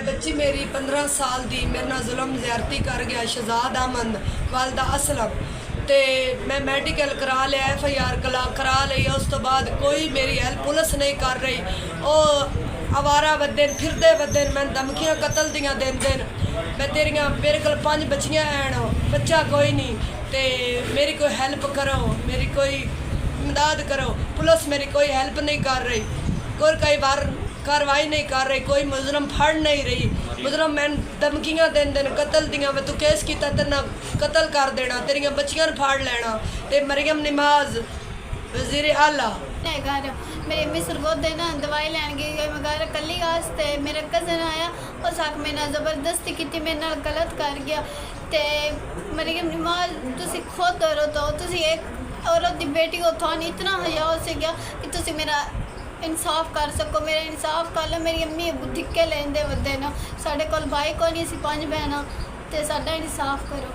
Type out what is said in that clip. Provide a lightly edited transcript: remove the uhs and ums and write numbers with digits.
बच्ची मेरी 15 साल दी मेरे नाल जुल्म ज़्यादती कर गया शहजाद अहमद वालदा असलम ते मैं मेडिकल करा लिया FIR करा ली। उस तो बाद कोई मेरी हेल्प पुलिस नहीं कर रही। वो आवारा बदन फिरदे बदन मैं धमकियां कतल दियां देंदे मैं तेरियां मेरे को 5 बच्चियां हैं बच्चा कोई नहीं ते मेरी कोई हेल्प करो, मेरी कोई इमदाद करो। पुलिस मेरी कोई हेल्प नहीं कर रही, कोई कई बार कार्रवाई नहीं कर रही, कोई मुजरम फड़ नहीं रही। मुजरम मैं धमकियां देंदे कतल दियां वे तू केस किया तेना कतल कर देना, तेरियां बच्चियां फाड़ लेना। ते मरियम नमाज वज़ीर आला घर मेरी अम्मी सरगोदे ना दवाई लैन गई मैं घर कली वास्ते मेरा कज़न आया उस आख मेरे नाल ज़बरदस्ती की मेरे नाल गलत कर गया। ते मरियम नमाज तुसी खुद औरत हो, तुसी एक औरत की बेटी हो, थाने इतना हया हो से गया कि तुसी मेरा इंसाफ कर सको, मेरा इंसाफ कर लो। मेरी अम्मी धिक्के लेंदे वदे ना साढ़े कोल भाई कोई नहीं, असीं 5 भैणां ते साडा इंसाफ करो।